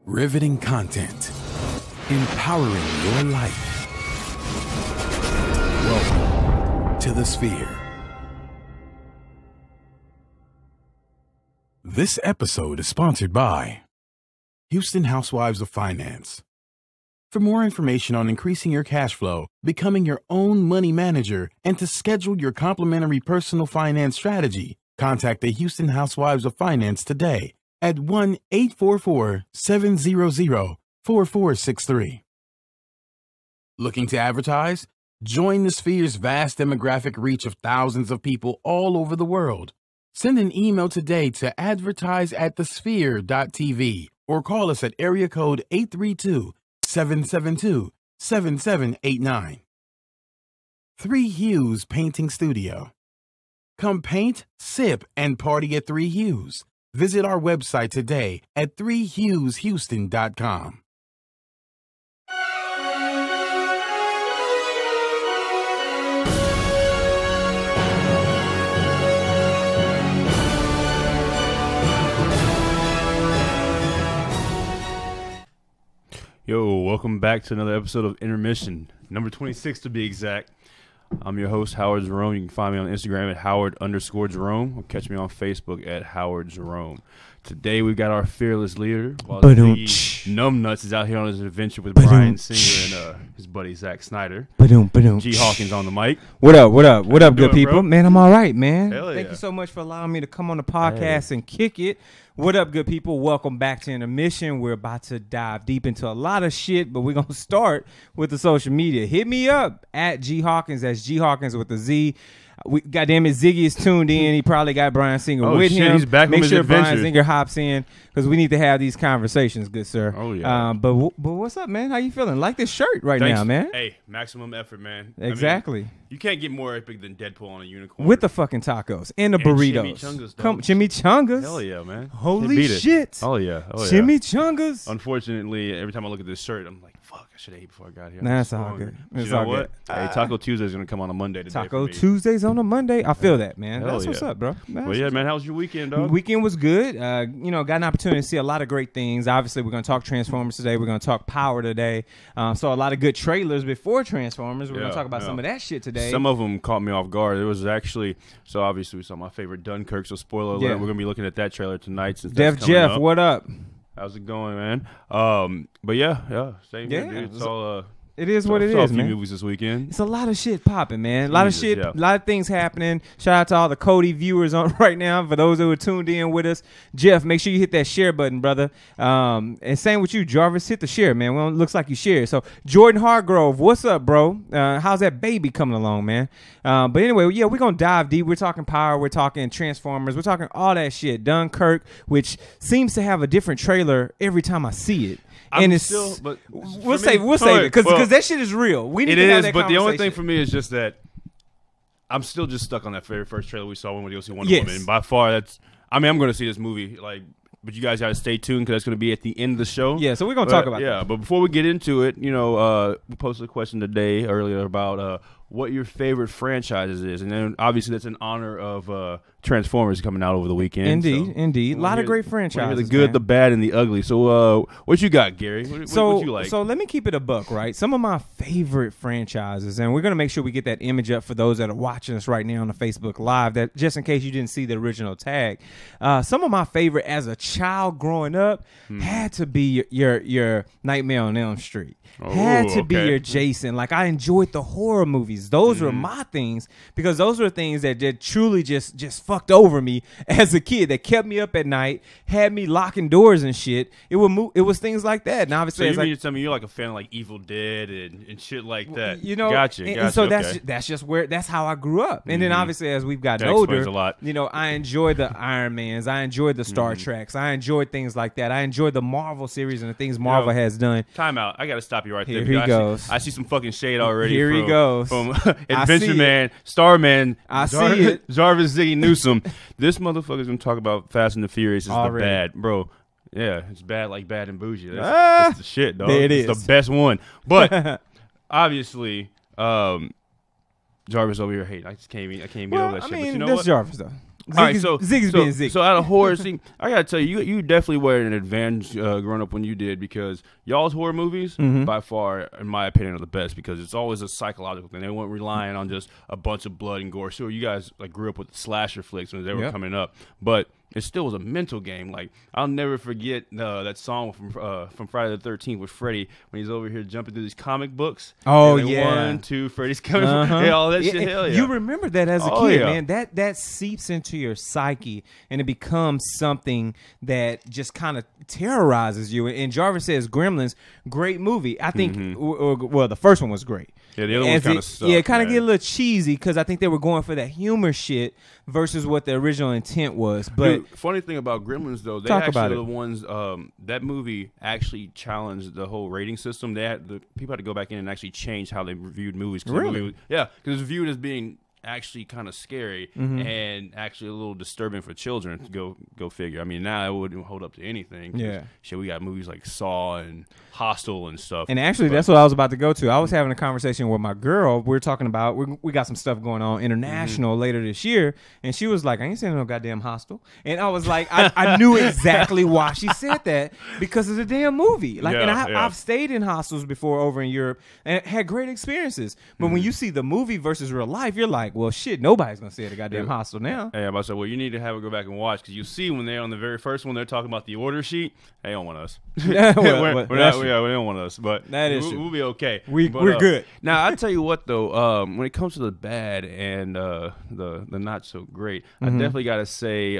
Riveting content. Empowering your life. Welcome to the Sphere. This episode is sponsored by Houston Housewives of Finance. For more information on increasing your cash flow, becoming your own money manager, and to schedule your complimentary personal finance strategy, contact the Houston Housewives of Finance today at 1-844-700-4463. Looking to advertise? Join the Sphere's vast demographic reach of thousands of people all over the world. Send an email today to advertise@thesphere.tv or call us at area code 832-772-7789. 3 Hues Painting Studio. Come paint, sip, and party at 3 Hues. Visit our website today at 3hueshouston.com. Yo, welcome back to another episode of Intermission, number 26 to be exact. I'm your host, Howard Jerome. You can find me on Instagram at Howard_Jerome or catch me on Facebook at Howard Jerome. Today we've got our fearless leader, while the Numbnuts is out here on his adventure with Brian Singer and his buddy Zack Snyder. G Hawkins on the mic. What up, good people? Bro? Man, I'm all right, man. Thank you so much for allowing me to come on the podcast and kick it. What up, good people? Welcome back to Intermission. We're about to dive deep into a lot of shit, but we're going to start with the social media. Hit me up at G Hawkins. That's G Hawkins with a Z. Goddamn it, Ziggy is tuned in. He probably got Brian Singer with him. He's back. Make on sure his Brian adventure. Singer hops in because we need to have these conversations, good sir. Oh yeah. But what's up, man? How you feeling? Like this shirt right now, man? Hey, maximum effort, man. Exactly. I mean, you can't get more epic than Deadpool on a unicorn. With the fucking tacos and the burritos. Chimichangas. Hell yeah, man. Holy shit. Oh yeah. Chimichangas. Unfortunately, every time I look at this shirt, I'm like, fuck, I should have ate before I got here. Nah, it's all good. You know what? Hey, Taco Tuesday is going to come on a Monday today. Taco Tuesdays on a Monday. I feel that, man. Hell That's what's up, bro. Well, yeah, man. How was your weekend, dog? Weekend was good. Got an opportunity to see a lot of great things. Obviously, we're going to talk Transformers today. We're going to talk Power today. Saw a lot of good trailers before Transformers. We're going to talk about some of that shit today. Some of them caught me off guard. It was actually, so obviously we saw my favorite Dunkirk, so spoiler alert, we're going to be looking at that trailer tonight. Since Def Jeff, up. what up? How's it going, man? But yeah, same here, dude. It's all it is what it is, man. A few man. movies this weekend. It's a lot of shit popping, man. A lot of shit, a lot of things happening. Shout out to all the Cody viewers on right now. For those who are tuned in with us, Jeff, make sure you hit that share button, brother. And same with you, Jarvis. Hit the share, man. Well, it looks like you share. So Jordan Hargrove, what's up, bro? How's that baby coming along, man? But anyway, yeah, we're gonna dive deep. We're talking Power. We're talking Transformers. We're talking all that shit. Dunkirk, which seems to have a different trailer every time I see it. And it's still, but we'll save it because that shit is real. We need to have that but the only thing for me is just that I'm still just stuck on that very first trailer we saw when we go see Wonder Woman. And by far, I'm going to see this movie. But you guys got to stay tuned because that's going to be at the end of the show. Yeah, so we're going to talk about that. Yeah, but before we get into it, we posted a question earlier about what your favorite franchises is, and then obviously that's in honor of Transformers coming out over the weekend. Indeed. A lot of great franchises. The good, the bad, and the ugly. So what you got, Gary? What you like? So let me keep it a buck, right? Some of my favorite franchises, and we're going to make sure we get that image up for those that are watching us right now on the Facebook Live, that just in case you didn't see the original tag. Some of my favorite as a child growing up had to be your Nightmare on Elm Street. Had to be your Jason. Like, I enjoyed the horror movies. Those were my things because those were things that truly just fucked over me as a kid, that kept me up at night, had me locking doors and shit. It was things like that. And obviously, so you mean to tell me you're like a fan of like Evil Dead and shit like that? Gotcha. And so that's just that's how I grew up. And then obviously as we've gotten older, a lot. I enjoyed the Iron Mans, I enjoyed the Star Treks, I enjoyed things like that. I enjoyed the Marvel series and the things Marvel has done. Time out. I got to stop you right there. Here he goes. I see some fucking shade already. Here he goes. From Adventure Man, Starman, I see it. Jarvis Ziggy Newsome. This motherfucker's going to talk about Fast and the Furious. It's already. The bad, bro. Yeah, it's bad like Bad and Bougie. That's the shit, dog. It's the best one. But obviously, Jarvis over here hating. I can't get over that shit. But you know that's what? Jarvis though. All right, Ziggy's being Ziggy. So out of horror, see, I gotta tell you, you definitely were an advantage growing up when you did, because y'all's horror movies, by far, in my opinion, are the best, because it's always a psychological thing. They weren't relying on just a bunch of blood and gore. Sure, you guys like grew up with slasher flicks when they were coming up, but it still was a mental game. Like, I'll never forget that song from Friday the 13th with Freddy when he's over here jumping through these comic books. Oh, and yeah. 1, 2, Freddy's coming. All that shit. Hell yeah. You remember that as a kid, man. That seeps into your psyche, and it becomes something that just kind of terrorizes you. And Jarvis says Gremlins, great movie. I think, well, the first one was great. Yeah, the other one kind of sucked. Yeah, it kind of get a little cheesy because I think they were going for that humor shit versus what the original intent was. But dude, funny thing about Gremlins, though, they actually are the ones. That movie actually challenged the whole rating system. People had to go back in and actually change how they reviewed movies. Really? Yeah, because it was viewed as being actually kind of scary and actually a little disturbing for children. To go figure. I mean, now it wouldn't hold up to anything. Yeah, shit, we got movies like Saw and Hostel and stuff. And actually, that's what I was about to go to. I was having a conversation with my girl. We were talking about we got some stuff going on international later this year, and she was like, "I ain't saying no goddamn Hostel." And I was like, I knew exactly why she said that, because of the damn movie. Like, and I've stayed in hostels before over in Europe and had great experiences. But when you see the movie versus real life, you're like, well, shit, nobody's gonna say the goddamn Hostel now. Hey, I'm about to say, well, you need to have it go back and watch, because you see when they're on the very first one, they're talking about the order sheet. They don't want us. We don't want us, but we'll be okay. We're good. Now, I tell you what, though, when it comes to the bad and the not so great, I definitely got to say,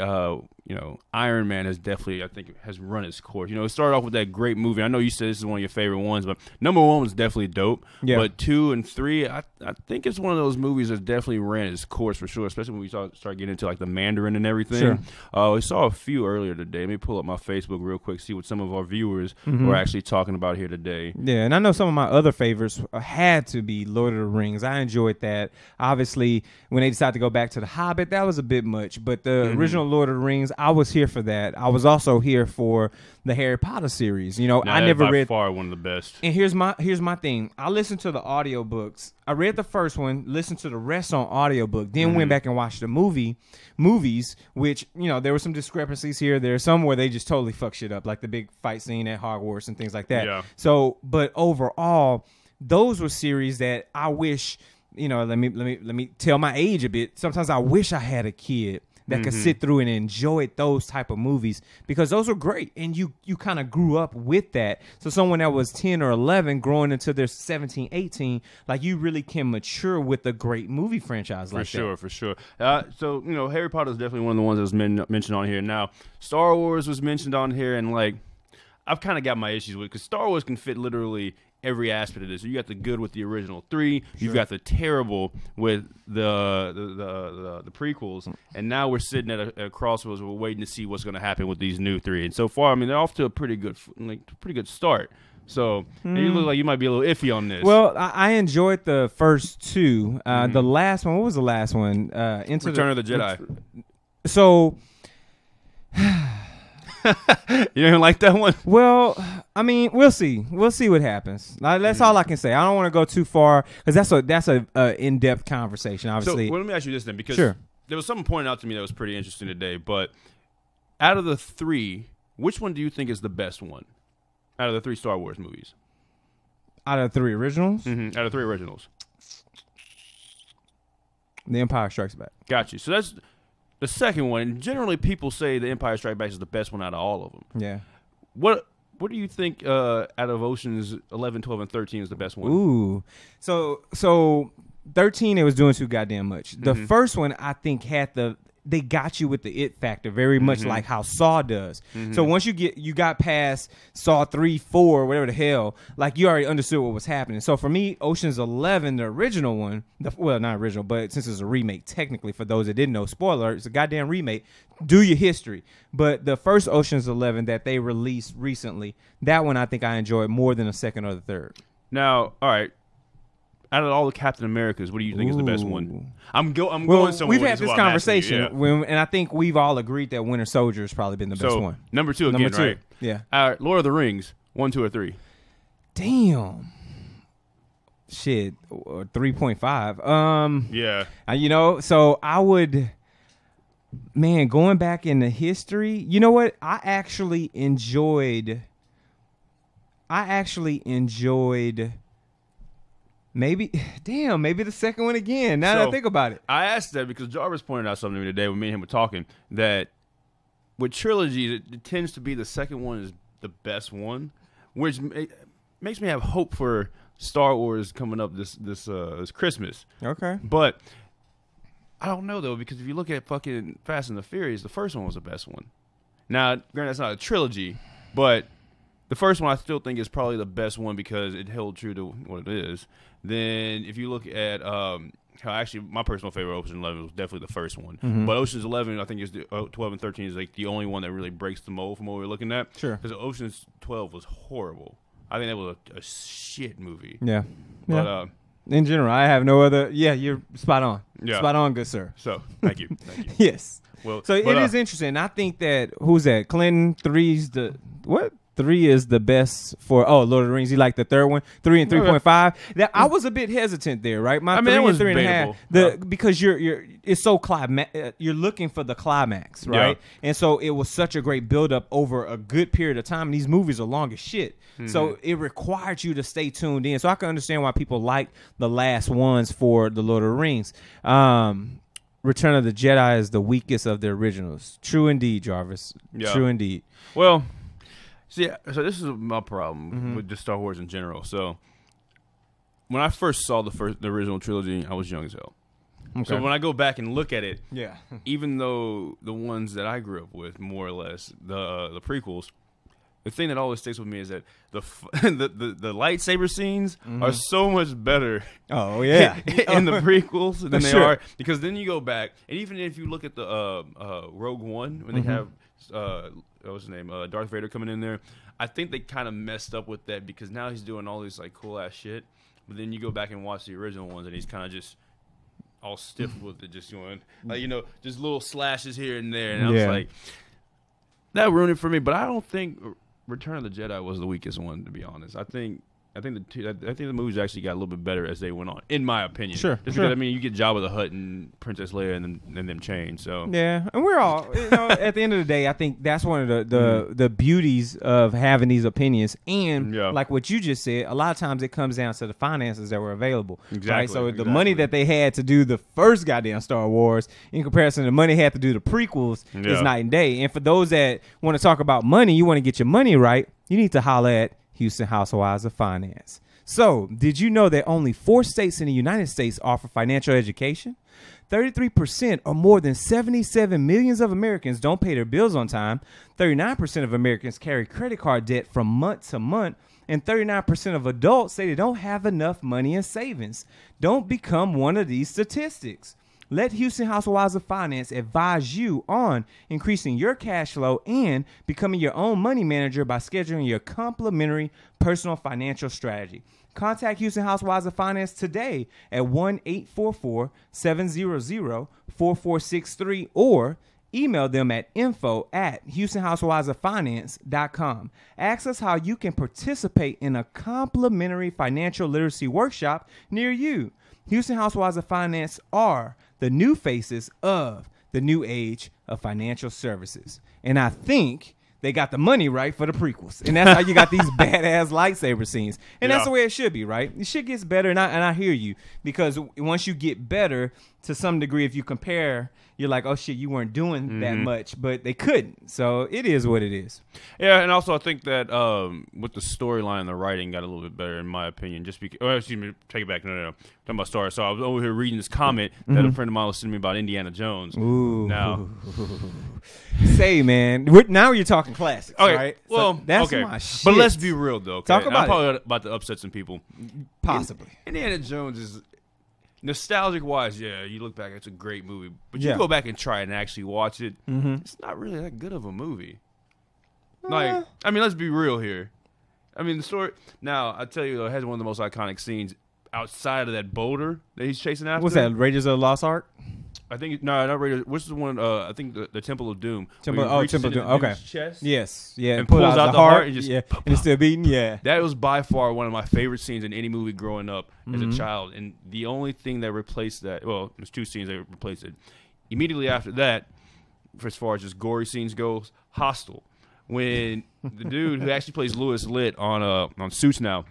Iron Man has definitely, I think, has run its course. It started off with that great movie. I know you said this is one of your favorite ones, but number 1 was definitely dope. Yeah. But 2 and 3, I think it's one of those movies that definitely ran its course for sure, especially when we start getting into like the Mandarin and everything. Sure. We saw a few earlier today. Let me pull up my Facebook real quick, see what some of our viewers were actually talking about here today. Yeah, and I know some of my other favorites had to be Lord of the Rings. I enjoyed that. Obviously, when they decided to go back to The Hobbit, that was a bit much. But the original Lord of the Rings, I was here for that. I was also here for the Harry Potter series. I never read. By far one of the best. And here's my thing. I listened to the audiobooks. I read the first one, listened to the rest on audiobook, then went back and watched the movies, which, there were some discrepancies here. There are some where they just totally fuck shit up, like the big fight scene at Hogwarts and things like that. Yeah. So, but overall, those were series that I wish, let me tell my age a bit. Sometimes I wish I had a kid that could sit through and enjoy those type of movies, because those are great, and you kind of grew up with that. So someone that was 10 or 11 growing into their 17, 18, like, you really can mature with a great movie franchise like that. For sure. So, Harry Potter is definitely one of the ones that was mentioned on here. Now, Star Wars was mentioned on here, and like, I've kind of got my issues with it, because Star Wars can fit literally every aspect of this. So you got the good with the original 3, you've got the terrible with the prequels, and now we're sitting at a crossroads. We're waiting to see what's going to happen with these new 3. And so far, I mean, they're off to a pretty good start. So you look like you might be a little iffy on this. Well, I enjoyed the first 2. The last one, what was the last one? Return of the Jedi. So. You didn't like that one? Well, I mean, we'll see. We'll see what happens. That's all I can say. I don't want to go too far, because that's a in-depth conversation, obviously. So, let me ask you this then, because there was something pointed out to me that was pretty interesting today. But out of the 3, which one do you think is the best one? Out of the 3 Star Wars movies? Out of the 3 originals? Out of 3 originals. The Empire Strikes Back. Got you. So that's the second one. Generally, people say The Empire Strikes Back is the best one out of all of them. Yeah. What do you think out of Oceans 11, 12, and 13 is the best one? Ooh. So 13, it was doing too goddamn much. The first one, I think, had they got you with the it factor, very much like how Saw does. So once you got past Saw 3, 4, whatever the hell, like, you already understood what was happening. So for me, Ocean's 11, the original one, well, not original, but since it's a remake, technically, for those that didn't know, spoiler, it's a goddamn remake. Do your history. But the first Ocean's 11 that they released recently, that one I think I enjoyed more than the second or the third. Now, all right. Out of all the Captain Americas, what do you think is the best one? I'm going somewhere. We've had this conversation, and I think we've all agreed that Winter Soldier has probably been the best one. Number 2 again, right? Yeah. All right, Lord of the Rings, 1, 2, or 3? Damn. Shit, 3.5. Yeah. So I would. man, going back into history, you know what? I actually enjoyed maybe the second one again. Now that I think about it. I asked that because Jarvis pointed out something to me today when me and him were talking, that with trilogies, it tends to be the second one is the best one, which makes me have hope for Star Wars coming up this Christmas. Okay. But I don't know, though, because if you look at fucking Fast and the Furious, the first one was the best one. Now, granted, it's not a trilogy, but the first one I still think is probably the best one because it held true to what it is. Then if you look at actually my personal favorite Ocean's 11 was definitely the first one. Mm-hmm. But Ocean's 11 I think is 12 and 13 is like the only one that really breaks the mold from what we're looking at. Sure. Because Ocean's 12 was horrible. I think that was a shit movie. Yeah. But in general, I have no other. Yeah, you're spot on. Yeah. Spot on, good sir. So thank you. Yes. Well, so it is interesting. I think that who's that? Clinton 3's the what? 3 is the best for Lord of the Rings. You like the third one, 3 and 3.5. That I was a bit hesitant there, right? My 3 and 3.5. Because it's so you're looking for the climax, right? Yeah. And so it was such a great buildup over a good period of time. And these movies are long as shit, so it required you to stay tuned in. So I can understand why people like the last ones for the Lord of the Rings. Return of the Jedi is the weakest of the originals. True indeed, Jarvis. Yeah. True indeed. Well. So this is my problem with just Star Wars in general. So when I first saw the original trilogy, I was young as hell. Okay. So when I go back and look at it, even though the ones that I grew up with, more or less, the prequels, the thing that always sticks with me is that the lightsaber scenes are so much better. Oh yeah, in the prequels than they are, because then you go back and even if you look at the Rogue One when they have. What's his name? Darth Vader coming in there. I think they kind of messed up with that because now he's doing all this like cool ass shit. But then you go back and watch the original ones, and he's kind of just all stiff with it, just going like just little slashes here and there. And I was like, that ruined it for me. But I don't think Return of the Jedi was the weakest one, to be honest. I think the movies actually got a little bit better as they went on, in my opinion. Sure. Just because, you get Jabba the Hutt and Princess Leia and them change. So yeah, and we're all, at the end of the day, I think that's one of the beauties of having these opinions. And like what you just said, a lot of times it comes down to the finances that were available. Exactly. Right? So the money that they had to do the first goddamn Star Wars in comparison to the money they had to do the prequels is night and day. And for those that want to talk about money, you want to get your money right, you need to holler at Houston Housewives of Finance. So, did you know that only 4 states in the United States offer financial education? 33% or more than 77 million of Americans don't pay their bills on time. 39% of Americans carry credit card debt from month to month. And 39% of adults say they don't have enough money in savings. Don't become one of these statistics. Let Houston Housewives of Finance advise you on increasing your cash flow and becoming your own money manager by scheduling your complimentary personal financial strategy. Contact Houston Housewives of Finance today at 1-844-700-4463 or email them at info@HoustonHousewivesOfFinance.com. Ask us how you can participate in a complimentary financial literacy workshop near you. Houston Housewives of Finance are the new faces of the new age of financial services. And I think they got the money right for the prequels. And that's how you got these badass lightsaber scenes. And that's the way it should be, right? The shit gets better, and I hear you. Because once you get better, to some degree, if you compare, you're like, oh, shit, you weren't doing that much. But they couldn't. So it is what it is. Yeah, and also I think that with the storyline and the writing got a little bit better, in my opinion. Just because, excuse me, take it back. No. Talking about Star Wars. So I was over here reading this comment that a friend of mine was sending me about Indiana Jones. Ooh. Now. Say, man. Now you're talking classics, okay. Right? Well, so that's my shit. But let's be real, though. Okay? Talk about I'm probably about to upset some people. Possibly. Indiana Jones is... nostalgic-wise, you look back, it's a great movie. But you go back and try and actually watch it, it's not really that good of a movie. Like, I mean, let's be real here. I mean, the story... Now, I tell you, though, it has one of the most iconic scenes outside of that boulder that he's chasing after. What's that, Raiders of the Lost Ark? I think... No, not Raiders. What's the one... I think the Temple of Doom. Temple of Doom, okay. Chest, yes, yeah. And pulls out the heart and just... Yeah, and it's still beating, yeah. That was by far one of my favorite scenes in any movie growing up as a child. And the only thing that replaced that... Well, there's 2 scenes that replaced it. Immediately after that, as far as just gory scenes goes, Hostel. When the dude who actually plays Louis Litt on Suits now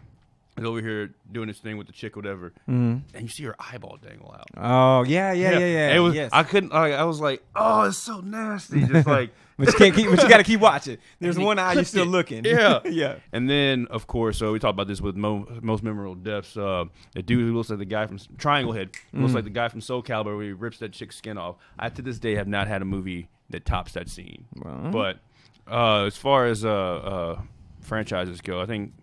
is over here doing this thing with the chick, whatever, and you see her eyeball dangle out. Oh yeah. It was. Yes. I couldn't. I was like, oh, it's so nasty. Just like, but you can't keep. But you got to keep watching. There's one eye you're still looking. Yeah, yeah. And then of course, so we talked about this with most memorable deaths. The dude who looks like the guy from Triangle Head, looks like the guy from Soul Calibur, where he rips that chick's skin off. I to this day have not had a movie that tops that scene. But as far as franchises go, I think.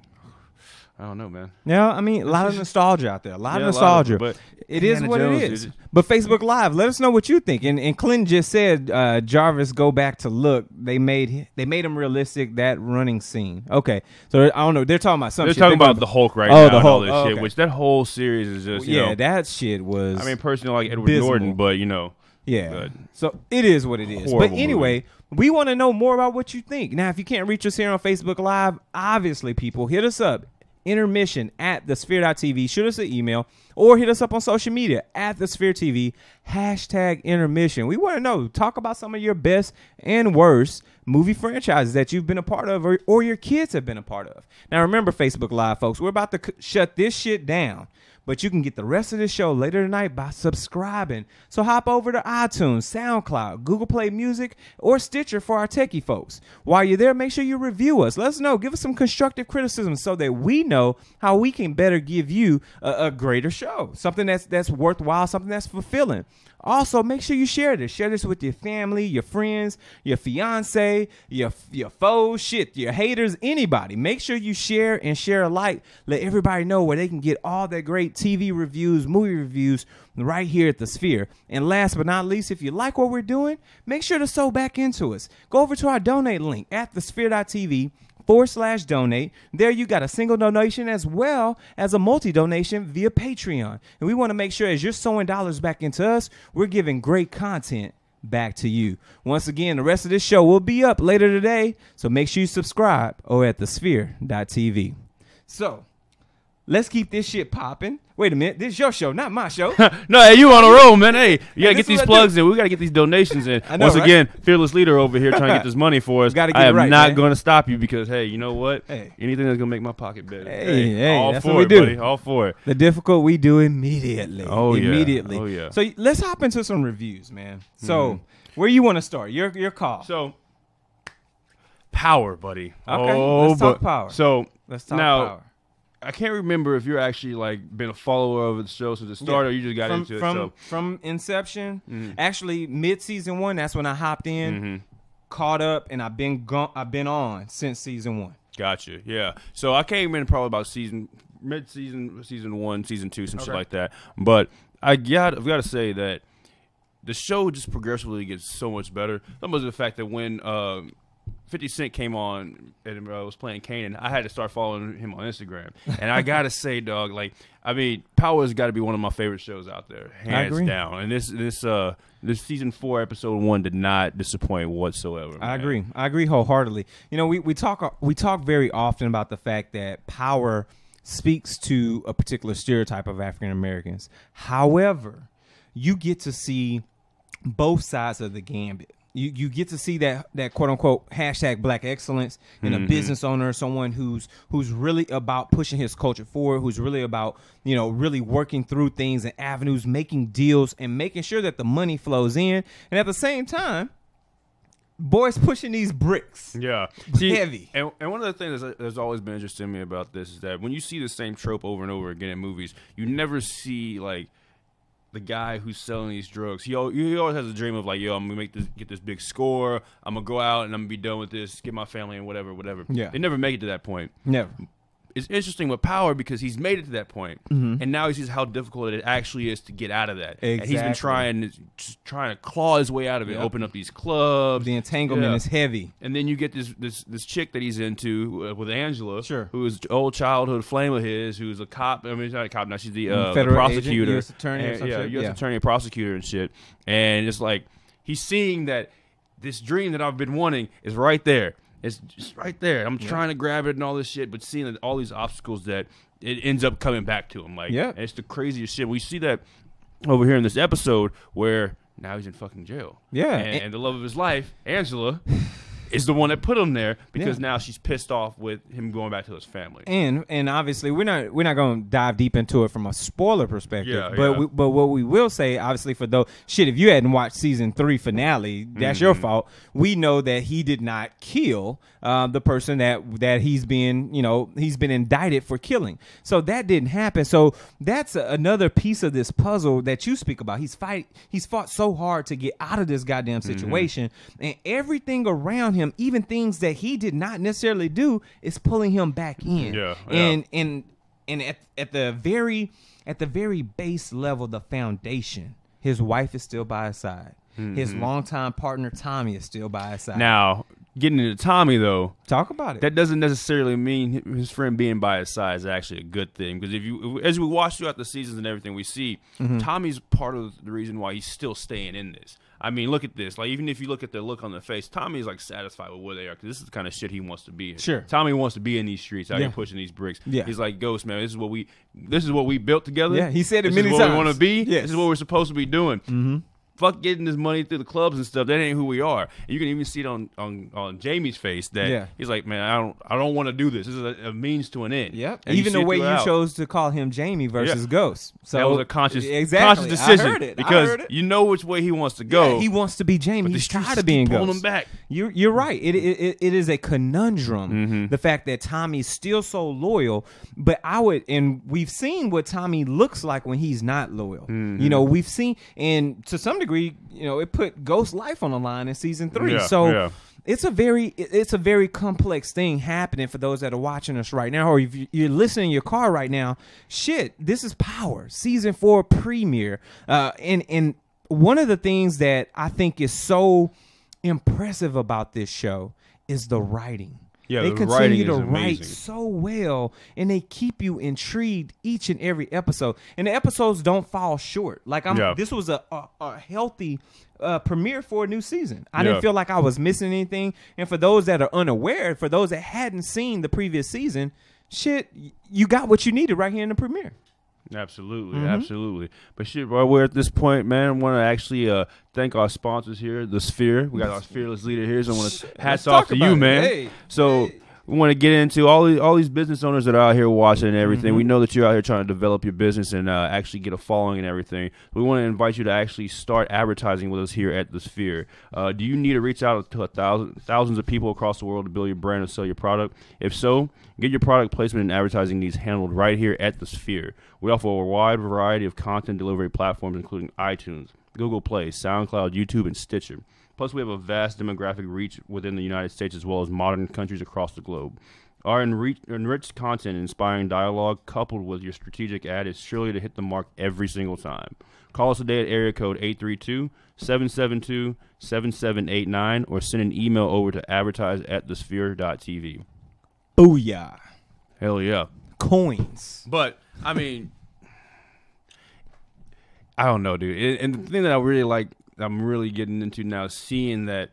I don't know, man. Yeah, I mean, a lot of nostalgia out there. A lot of nostalgia. But it is what it is. Dude. But Facebook Live, let us know what you think. And Clinton just said, Jarvis, go back to look. They made him realistic, that running scene. Okay. So, I don't know. They're talking about something. They're talking about the Hulk now. The Hulk. All this shit, which that whole series is just, you know. That shit was I mean, personally, like Edward Norton, but, you know. Yeah. So, it is what it is. But anyway, we want to know more about what you think. Now, if you can't reach us here on Facebook Live, obviously, people, hit us up. Intermission at thesphere.tv. Shoot us an email or hit us up on social media at thesphere.tv. #intermission. We want to know. Talk about some of your best and worst movie franchises that you've been a part of or your kids have been a part of. Now, remember, Facebook Live, folks, we're about to shut this shit down. But you can get the rest of the show later tonight by subscribing. So hop over to iTunes, SoundCloud, Google Play Music, or Stitcher for our techie folks. While you're there, make sure you review us. Let us know. Give us some constructive criticism so that we know how we can better give you a greater show. Something that's worthwhile, something that's fulfilling. Also, make sure you share this. Share this with your family, your friends, your fiance, your foes, shit, your haters, anybody. Make sure you share and share alike. Let everybody know where they can get all that great TV reviews, movie reviews right here at The Sphere. And last but not least, if you like what we're doing, make sure to sew back into us. Go over to our donate link at thesphere.tv/donate. There you got a single donation as well as a multi-donation via Patreon. And we want to make sure as you're sewing dollars back into us, we're giving great content back to you. Once again, the rest of this show will be up later today, so make sure you subscribe or at thesphere.tv. So, let's keep this shit popping. Wait a minute. This is your show, not my show. No, hey, you on a roll, man. Hey, you got to get these plugs in. We got to get these donations in. I know, Once again, fearless leader over here trying to get this money for us. I am not going to stop you because, hey, you know what? Hey. Anything that's going to make my pocket better. Hey, all that's for what we it, do. Buddy. All for it. The difficult we do immediately. Oh, yeah. Immediately. Oh, yeah. So let's hop into some reviews, man. So where you want to start? Your call. So, Power, buddy. Okay, let's talk Power. So, let's talk Power. I can't remember if you're actually like been a follower of the show since the start, or you just got into it. From inception, actually mid-season 1, that's when I hopped in, caught up, and I've been on since season 1. Gotcha. Yeah. So I came in probably about mid-season, season 1, season 2, some shit like that. But I've got to say that the show just progressively gets so much better. Some of the fact that when 50 Cent came on and was playing Kanan, I had to start following him on Instagram. And I got to say, dog, like, I mean, Power's got to be one of my favorite shows out there, hands down. And this season 4, episode 1 did not disappoint whatsoever. I agree wholeheartedly. You know, we talk very often about the fact that Power speaks to a particular stereotype of African Americans. However, you get to see both sides of the gambit. You get to see that quote unquote #Black excellence in a business owner, someone who's really about pushing his culture forward, who's really about, you know, really working through things and avenues, making deals and making sure that the money flows in, and at the same time, boys pushing these bricks. Yeah, heavy. And one of the things that's always been interesting to me about this is that when you see the same trope over and over again in movies, you never see like the guy who's selling these drugs. He always has a dream of like, yo, I'm gonna get this big score. I'm gonna go out and I'm gonna be done with this, get my family and whatever. Yeah. They never make it to that point. Never. It's interesting with Power because he's made it to that point, and now he sees how difficult it actually is to get out of that. Exactly. And he's been trying to claw his way out of it, open up these clubs. The entanglement is heavy. And then you get this chick that he's into with Angela, who is an old childhood flame of his, who's a cop. I mean, she's not a cop now. She's the federal prosecutor, agent, U.S. attorney, or some shit. U.S. attorney, and prosecutor and shit. And it's like he's seeing that this dream that I've been wanting is right there. It's just right there. I'm trying to grab it and all this shit, but seeing that all these obstacles that it ends up coming back to him. Like, and it's the craziest shit. We see that over here in this episode where now he's in fucking jail. Yeah. And the love of his life, Angela, is the one that put him there because now she's pissed off with him going back to his family. And obviously we're not going to dive deep into it from a spoiler perspective. Yeah, but what we will say, obviously, for those if you hadn't watched season 3 finale, that's your fault. We know that he did not kill the person that he's been indicted for killing. So that didn't happen. So that's another piece of this puzzle that you speak about. He's fought so hard to get out of this goddamn situation, and everything around him, even things that he did not necessarily do, is pulling him back in. And at the very base level, the foundation, his wife is still by his side. His longtime partner Tommy is still by his side. Now, getting into Tommy though, talk about it. That doesn't necessarily mean his friend being by his side is actually a good thing, because as we watch throughout the seasons and everything, we see Tommy's part of the reason why he's still staying in this. I mean, look at this. Like, even if you look at the look on their face, Tommy's like satisfied with where they are, because this is the kind of shit he wants to be in. Sure, Tommy wants to be in these streets, out here pushing these bricks. Yeah, he's like, Ghost, man, this is what we built together. Yeah, he said it many times. This is what we want to be. Yes. This is what we're supposed to be doing. Fuck getting this money through the clubs and stuff. That ain't who we are. And you can even see it on Jamie's face that he's like, man, I don't want to do this. This is a means to an end. Yep. And even the way you chose to call him Jamie versus Ghost. So that was a conscious decision. I heard it. Because you know which way he wants to go. Yeah, he wants to be Jamie. He's tired of being Ghost. Pulling him back. You're right. It is a conundrum. The fact that Tommy's still so loyal, but and we've seen what Tommy looks like when he's not loyal. You know, we've seen, and to some degree, it put Ghost's life on the line in season 3. It's a very complex thing happening for those that are watching us right now, or if you're listening in your car right now. Shit, this is Power season 4 premiere, and one of the things that I think is so impressive about this show is the writing. Yeah, they the continue to writing write so well, and they keep you intrigued each and every episode. And the episodes don't fall short. Like this was a healthy premiere for a new season. I didn't feel like I was missing anything. And for those that are unaware, for those that hadn't seen the previous season, shit, you got what you needed right here in the premiere. Absolutely. But shit, bro, we're at this point, man. I want to actually thank our sponsors here, The Sphere. We got our fearless leader here, so I want to hats off to you, man. We want to get into all these business owners that are out here watching and everything. We know that you're out here trying to develop your business and actually get a following and everything. We want to invite you to actually start advertising with us here at The Sphere. Do you need to reach out to thousands of people across the world to build your brand and sell your product? If so, get your product placement and advertising needs handled right here at The Sphere. We offer a wide variety of content delivery platforms, including iTunes, Google Play, SoundCloud, YouTube, and Stitcher. Plus, we have a vast demographic reach within the United States as well as modern countries across the globe. Our enriched content and inspiring dialogue, coupled with your strategic ad, is surely to hit the mark every single time. Call us today at area code 832-772-7789 or send an email over to advertise@thesphere.tv. Booyah. Hell yeah. Coins. But, I mean, I don't know, dude. And the thing that I really like, I'm really getting into now, seeing that,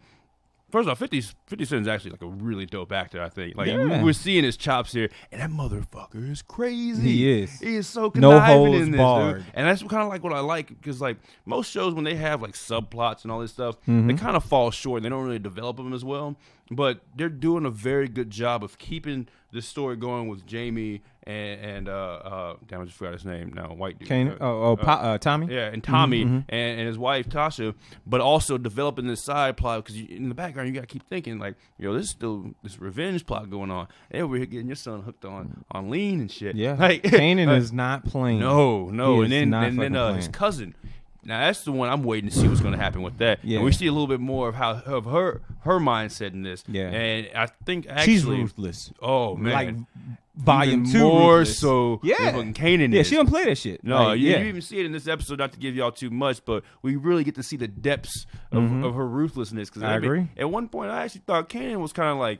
first off, 50 Cent is actually like a really dope actor, I think. Like, we're seeing his chops here, and that motherfucker is crazy. He is so conniving in this, barred. dude. And that's kind of like what I like, because like most shows, when they have like subplots and all this stuff, they kind of fall short. They don't really develop them as well. But they're doing a very good job of keeping this story going with Jamie and damn, I just forgot his name now, white dude. Tommy? Yeah, and Tommy and his wife Tasha, but also developing this side plot, because in the background you got to keep thinking like, there's still this revenge plot going on. And over here getting your son hooked on lean and shit. Yeah, like, Kanan is not playing. No, and then his cousin. Now that's the one I'm waiting to see what's going to happen with that. Yeah, and we see a little bit more of her mindset in this. Yeah, and I think actually she's ruthless. Oh man, like volume 2 more ruthless. So. Yeah, Kanan. Yeah, she don't play that shit. No, you even see it in this episode. Not to give y'all too much, but we really get to see the depths of her ruthlessness. Because I agree. At one point, I actually thought Kanan was kind of like,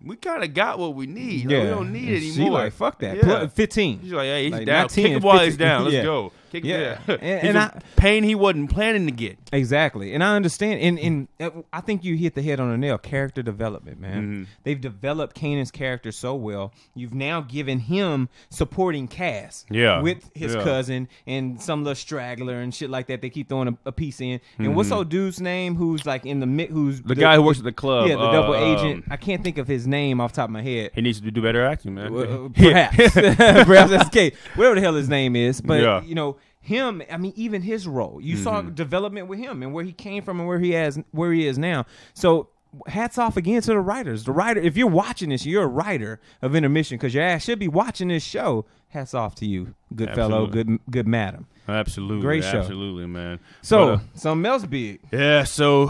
we kind of got what we need. Yeah. Like, we don't need it anymore. She like, fuck that. Yeah. 15. She's like, hey, he's down. Kick him while he's down. Let's go. Pain he wasn't planning to get. Exactly, and I understand, and I think you hit the head on the nail. Character development, man. Mm-hmm. They've developed Kanan's character so well. You've now given him supporting cast, with his cousin and some little straggler and shit like that. They keep throwing a piece in. And what's old dude's name? Who's like in the who's the guy who works at the club? Yeah, the double agent. I can't think of his name off the top of my head. He needs to do better acting, man. Perhaps, perhaps that's the case. Whatever the hell his name is, but you know. Him, I mean, even his role. You saw development with him and where he came from and where he is now. So hats off again to the writers. The writer, if you're watching this, you're a writer of Intermission because your ass should be watching this show. Hats off to you, good fellow, good madam. Absolutely, great show, absolutely, man. So something else big. Yeah, so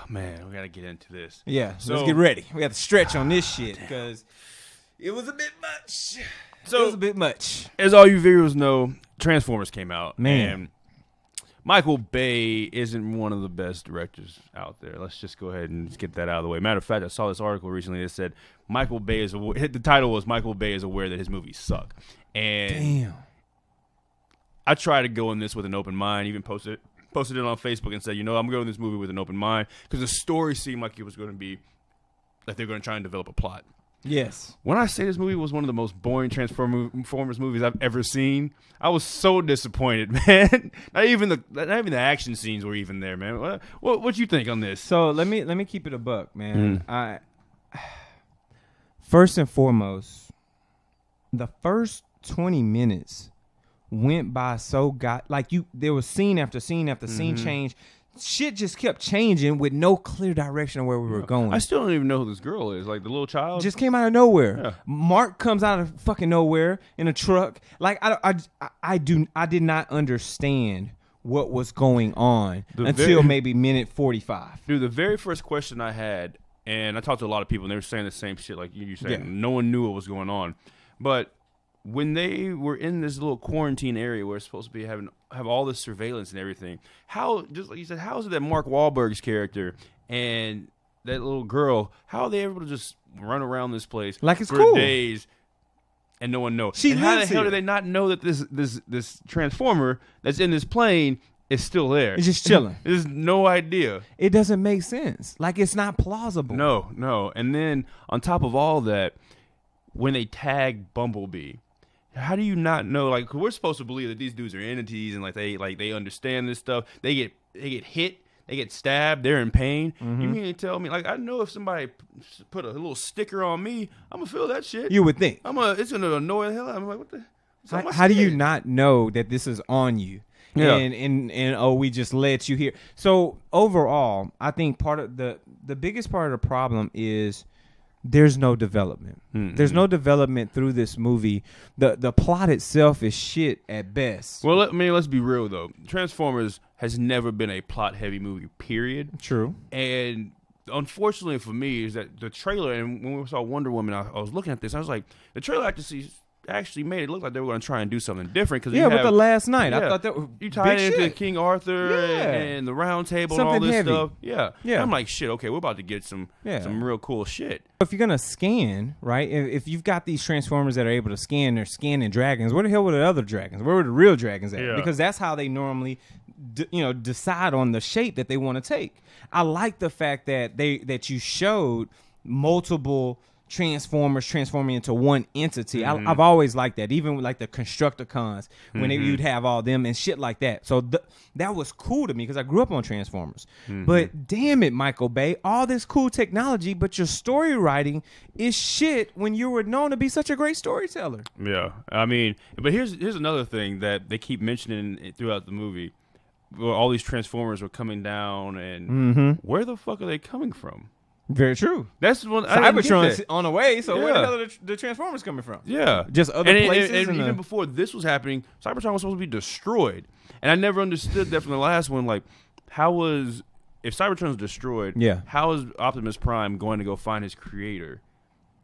man, we gotta get into this. Yeah, so let's get ready. We have to stretch on this shit because it was a bit much. So it was a bit much. As all you viewers know, Transformers came out. Man. And Michael Bay isn't one of the best directors out there. Let's just go ahead and get that out of the way. Matter of fact, I saw this article recently that said Michael Bay is aware, the title was Michael Bay is aware that his movies suck. And damn. I try to go in this with an open mind, even posted it on Facebook and said, you know, I'm going in this movie with an open mind because the story seemed like it was going to be that they're going to try and develop a plot. Yes. When I say this movie was one of the most boring Transformers movies I've ever seen, I was so disappointed, man. Not even the action scenes were even there, man. What you think on this? So let me keep it a buck, man. First and foremost, the first 20 minutes went by so there was scene after scene after scene change. Shit just kept changing with no clear direction of where we were going. I still don't even know who this girl is. Like the little child just came out of nowhere. Yeah. Mark comes out of fucking nowhere in a truck. Like I did not understand what was going on until maybe minute 45. Dude, the very first question I had, and I talked to a lot of people, and they were saying the same shit like you saying. No one knew what was going on, but when they were in this little quarantine area where it's supposed to be have all this surveillance and everything, how, just like you said, how is it that Mark Wahlberg's character and that little girl, how are they able to just run around this place like it's for cool days and no one knows? She and lives how the hell here. do they not know that this Transformer that's in this plane is still there? It's just chilling. There's no idea. It doesn't make sense. Like it's not plausible. No. And then on top of all that, when they tag Bumblebee, how do you not know? Like, we're supposed to believe that these dudes are entities and they understand this stuff. They get hit, they get stabbed, they're in pain. You mean to tell me, like, I know if somebody put a little sticker on me, I'm gonna feel that shit. You would think. It's gonna annoy the hell out of me. I'm like, what the? How do you not know that this is on you? Yeah. And we just let you hear. So overall, I think part of the biggest part of the problem is there's no development. There's no development through this movie. The plot itself is shit at best. Well, let's be real though. Transformers has never been a plot-heavy movie, period. True. And unfortunately for me is that the trailer, and when we saw Wonder Woman, I was looking at this, I was like, the trailer actually made it look like they were going to try and do something different. Cause with the last night, I thought that you tied it into King Arthur and the Round Table and all this heavy stuff. Yeah. And I'm like, shit. Okay, we're about to get some real cool shit. If you're gonna scan, right? If you've got these Transformers that are able to scan, they're scanning dragons. Where the hell were the other dragons? Where were the real dragons at? Yeah. Because that's how they normally, decide on the shape that they want to take. I like the fact that you showed multiple Transformers transforming into one entity. I've always liked that, even with like the Constructicons when you'd have all them and shit like that. So that was cool to me because I grew up on Transformers. But damn it, Michael Bay, all this cool technology, but your story writing is shit when you were known to be such a great storyteller. Yeah, I mean, but here's another thing that they keep mentioning throughout the movie. Well, all these Transformers were coming down, and where the fuck are they coming from? Very true. That's one. Cybertron's on the way, so where the hell are the Transformers coming from? Yeah. Just other places. And even before this was happening, Cybertron was supposed to be destroyed. And I never understood that from the last one. Like, if Cybertron's destroyed, how is Optimus Prime going to go find his creator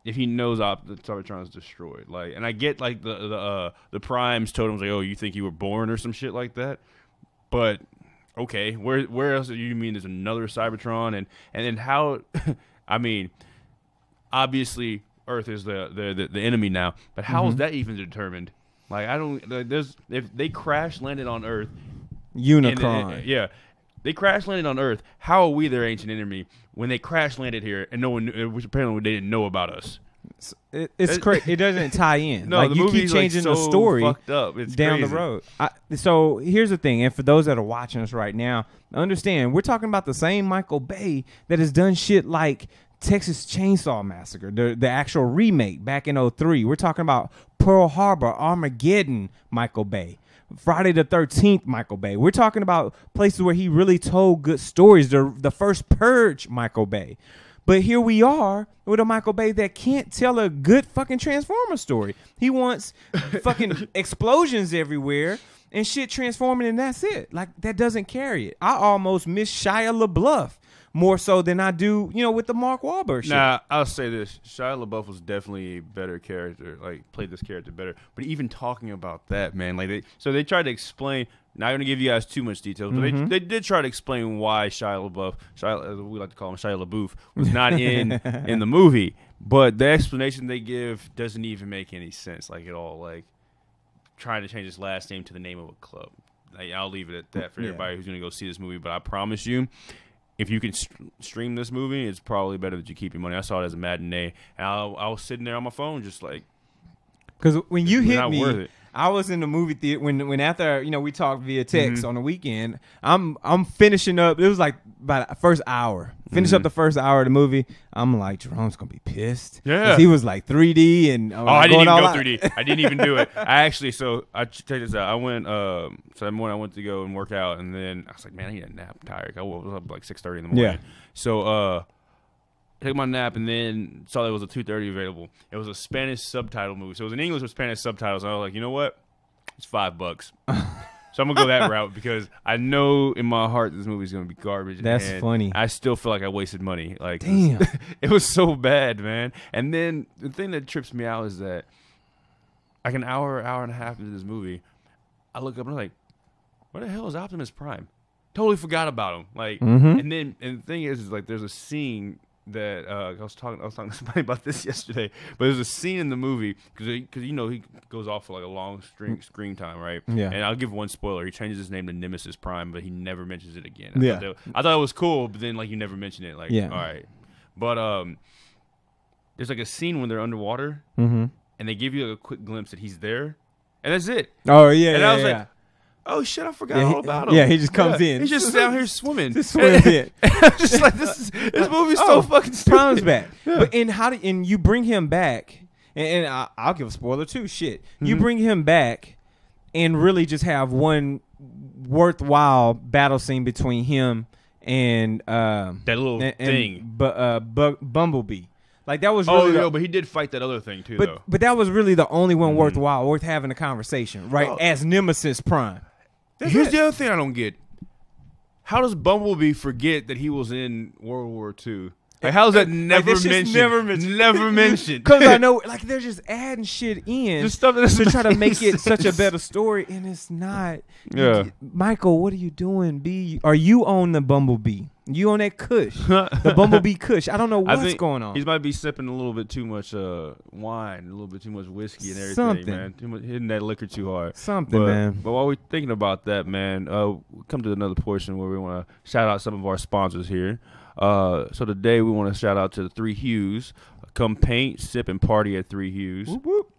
if he knows that Cybertron's destroyed? Like, and I get, like, the Primes told him, like, oh, you think you were born or some shit like that? But okay, where else do you mean there's another Cybertron? And then how? I mean, obviously Earth is the enemy now, but how is that even determined? Like I don't. Like, if they crash landed on Earth, Unicron. Yeah, they crash landed on Earth. How are we their ancient enemy when they crash landed here and no one, which apparently they didn't know about us? It's crazy. It doesn't tie in. No, like the you movie's keep changing like so the story fucked up. It's down crazy. the road. So here's the thing, and for those that are watching us right now, understand we're talking about the same Michael Bay that has done shit like Texas Chainsaw Massacre, the actual remake back in 2003. We're talking about Pearl Harbor, Armageddon, Michael Bay. Friday the 13th, Michael Bay. We're talking about places where he really told good stories. The first Purge, Michael Bay. But here we are with a Michael Bay that can't tell a good fucking Transformer story. He wants fucking explosions everywhere and shit transforming, and that's it. Like, that doesn't carry it. I almost miss Shia LaBeouf more so than I do, with the Mark Wahlberg shit. Nah, I'll say this. Shia LaBeouf was definitely a better character, like, played this character better. But even talking about that, man, like, they tried to explain. Not going to give you guys too much details, but they did try to explain why Shia LaBeouf, we like to call him Shia LaBeouf, was not in the movie. But the explanation they give doesn't even make any sense, like, at all. Like, trying to change his last name to the name of a club. Like, I'll leave it at that for everybody who's going to go see this movie. But I promise you, if you can stream this movie, it's probably better that you keep your money. I saw it as a matinee, and I was sitting there on my phone just like, because when you hit not me, worth it. I was in the movie theater when after we talked via text on the weekend. I'm finishing up. It was like about the first hour. Finish up the first hour of the movie. I'm like, Jerome's gonna be pissed. Yeah, he was like 3D and I didn't even go 3D. I didn't even do it. I check this out. I went so that morning I went to go and work out, and then I was like, man, I need a nap. I'm tired. I was up like 6:30 in the morning. Yeah. So take my nap, and then saw there was a 2:30 available. It was a Spanish subtitle movie, so it was in English with Spanish subtitles. And I was like, you know what? It's $5. So I'm gonna go that route because I know in my heart this movie's gonna be garbage. That's funny. I still feel like I wasted money. Like, damn, it was so bad, man. And then the thing that trips me out is that like an hour and a half into this movie, I look up and I'm like, where the hell is Optimus Prime? Totally forgot about him. Like, and the thing is like there's a scene that I was talking to somebody about this yesterday, but there's a scene in the movie because he goes off for like a long screen time, right? Yeah. And I'll give one spoiler: he changes his name to Nemesis Prime, but he never mentions it again. I thought it was cool, but then like you never mention it. Like, all right, but there's like a scene when they're underwater, and they give you like a quick glimpse that he's there, and that's it. Oh yeah, and I was like, oh shit, I forgot all about him. Yeah, he just comes in. He's just down here swimming. Just swims in. I'm just like, this movie's so fucking stupid. Prime's back. Yeah. But and you bring him back, and I'll give a spoiler too. Shit, you bring him back, and really just have one worthwhile battle scene between him and that little thing, Bumblebee. Like that was really but he did fight that other thing too, though. But that was really the only one worthwhile, worth having a conversation, right? As Nemesis Prime. Here's the other thing I don't get. How does Bumblebee forget that he was in World War II? Like, how is that never mentioned? Never mentioned. Because I know, like, they're just adding shit in just stuff to try to make it such a better story, and it's not. Yeah. Michael, what are you doing, Are you on the Bumblebee? You on that Kush, the Bumblebee Kush? I don't know what's going on. He might be sipping a little bit too much wine, a little bit too much whiskey and everything, man. Too much, hitting that liquor too hard. Man. But while we're thinking about that, man, we come to another portion where we want to shout out some of our sponsors here. So today we want to shout out to the Three Hues. Come paint, sip, and party at Three Hues. Whoop, whoop.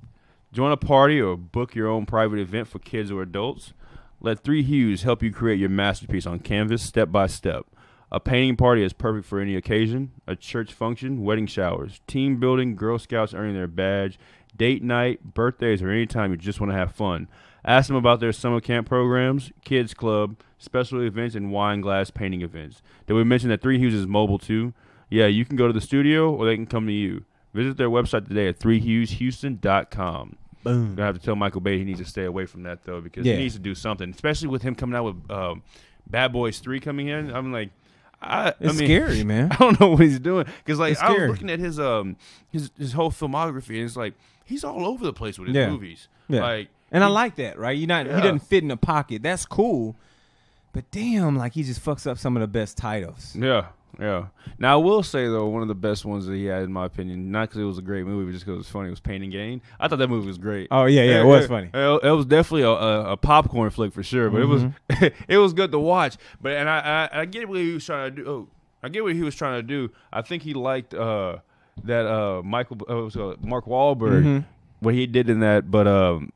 Join a party or book your own private event for kids or adults. Let Three Hues help you create your masterpiece on canvas step by step. A painting party is perfect for any occasion, a church function, wedding showers, team building, Girl Scouts earning their badge, date night, birthdays, or any time you just want to have fun. Ask them about their summer camp programs, kids club, special events, and wine glass painting events. Did we mention that Three Hues is mobile too? Yeah, you can go to the studio or they can come to you. Visit their website today at threehueshouston.com. Boom. I'm going to have to tell Michael Bay he needs to stay away from that, though, because he needs to do something, especially with him coming out with Bad Boys 3 coming in. I'm like, it's scary, man. I don't know what he's doing because, like, I was looking at his whole filmography, and it's like he's all over the place with his movies. Yeah. Like, and I like that, right? He doesn't fit in a pocket. That's cool. But damn, like he just fucks up some of the best titles. Yeah. Yeah. Now, I will say, though, one of the best ones that he had, in my opinion, not because it was a great movie, but just because it was funny, was Pain and Gain. I thought that movie was great. Oh, yeah, it was funny. It was definitely a popcorn flick for sure, but it was good to watch. But and I get what he was trying to do. Oh, I get what he was trying to do. I think he liked that Mark Wahlberg, what he did in that, but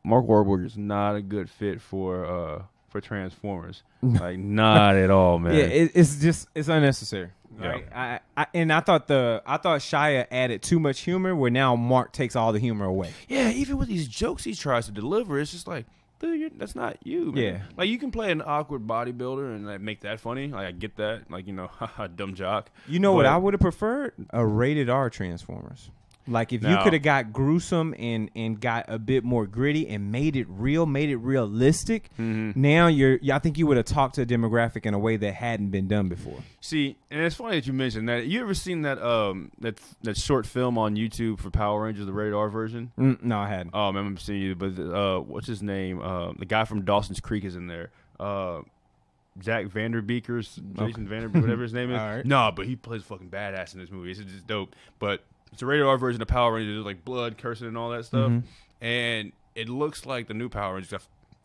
Mark Wahlberg is not a good fit for Transformers. Like, not at all, man. Yeah, it's unnecessary. Right? Yeah. I thought Shia added too much humor, where now Mark takes all the humor away. Yeah, even with these jokes he tries to deliver, it's just like, dude, that's not you, man. Yeah. Like, you can play an awkward bodybuilder and like make that funny. Like, I get that. Like, haha, dumb jock. You know what I would have preferred? A rated R Transformers. Like, if you could have got gruesome and got a bit more gritty and made it real, made it realistic, now I think you would have talked to a demographic in a way that hadn't been done before. See, and it's funny that you mentioned that. You ever seen that that short film on YouTube for Power Rangers, the rated R version? No, I hadn't. Oh, man, I'm seeing you. But what's his name? The guy from Dawson's Creek is in there. Jack Vanderbeekers, Jason Vanderbeek, whatever his name is. Right. No, but he plays fucking badass in this movie. It's just dope. But it's a rated R version of Power Rangers. There's like blood, cursing, and all that stuff. And it looks like the new Power Rangers.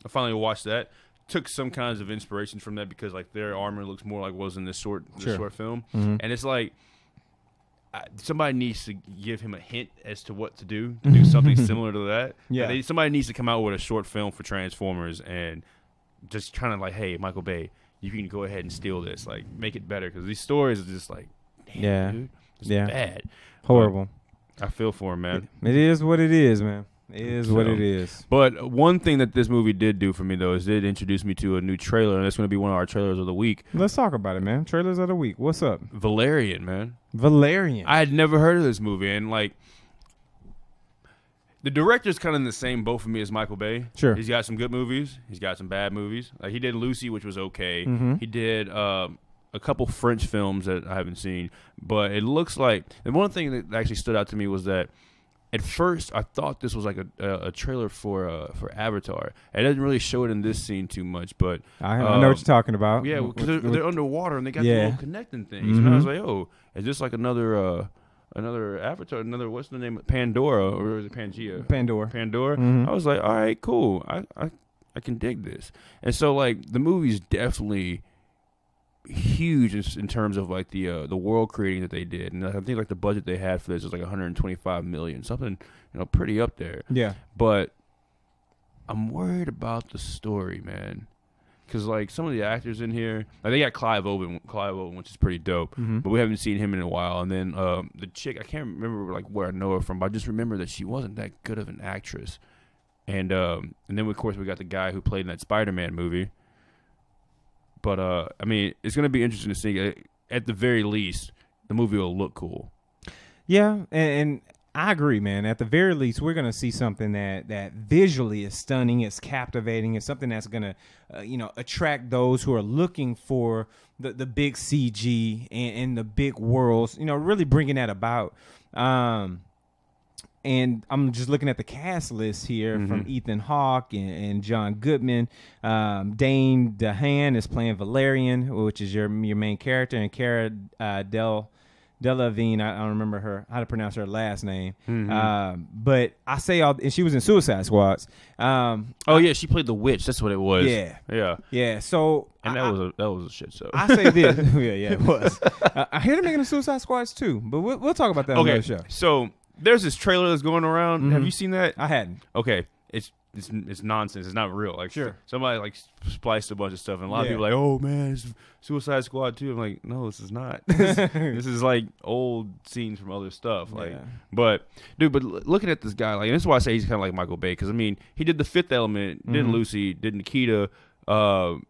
I finally watched that. Took some kinds of inspiration from that because like their armor looks more like what was in this short film. And it's like somebody needs to give him a hint as to what to do something similar to that. Yeah. Somebody needs to come out with a short film for Transformers and just kind of like, hey, Michael Bay, you can go ahead and steal this. Like, make it better because these stories are just like, damn, dude, it's bad. Horrible. I feel for him, man. It is what it is, man. It is what it is. But one thing that this movie did do for me, though, is it introduced me to a new trailer, and that's going to be one of our trailers of the week. Let's talk about it, man. Trailers of the week. What's up? Valerian, man. Valerian. I had never heard of this movie, and, like, the director's kind of in the same boat for me as Michael Bay. Sure. He's got some good movies. He's got some bad movies. Like, he did Lucy, which was okay. He did a couple French films that I haven't seen, but it looks like, and one thing that actually stood out to me was that at first I thought this was like a trailer for Avatar. It doesn't really show it in this scene too much, but I know what you're talking about. Yeah, because they're underwater and they got the little connecting things. And I was like, oh, is this like another Avatar, what's the name? Pandora, or is it Pangea? Pandora. I was like, all right, cool. I can dig this. And so like the movie's definitely huge in terms of like the world creating that they did, and I think like the budget they had for this was like $125 million, something pretty up there. Yeah, but I'm worried about the story, man, because like some of the actors in here, like they got Clive Owen, which is pretty dope, but we haven't seen him in a while. And then the chick, I can't remember like where I know her from, but I just remember that she wasn't that good of an actress. And then of course we got the guy who played in that Spider-Man movie. But, I mean, it's going to be interesting to see. At the very least, the movie will look cool. Yeah, and I agree, man. At the very least, we're going to see something that visually is stunning, it's captivating, it's something that's going to, attract those who are looking for the big CG and the big worlds, really bringing that about. And I'm just looking at the cast list here from Ethan Hawke and John Goodman. Dane DeHaan is playing Valerian, which is your main character, and Cara Delevingne, I don't remember how to pronounce her last name. But I say and she was in Suicide Squads. Yeah, she played the witch. That's what it was. Yeah. So that was a shit show. I say this. yeah, it was. I hear they're making a Suicide Squads too, but we'll talk about that on the show. So there's this trailer that's going around. Have you seen that? I hadn't. Okay, it's nonsense. It's not real. Like, sure, somebody like spliced a bunch of stuff, and a lot of people are like, oh man, it's Suicide Squad 2. I'm like, no, this is not. This is like old scenes from other stuff. Like, but looking at this guy, like, and this is why I say he's kind of like Michael Bay, because I mean, he did The Fifth Element, did Lucy, did Nikita, The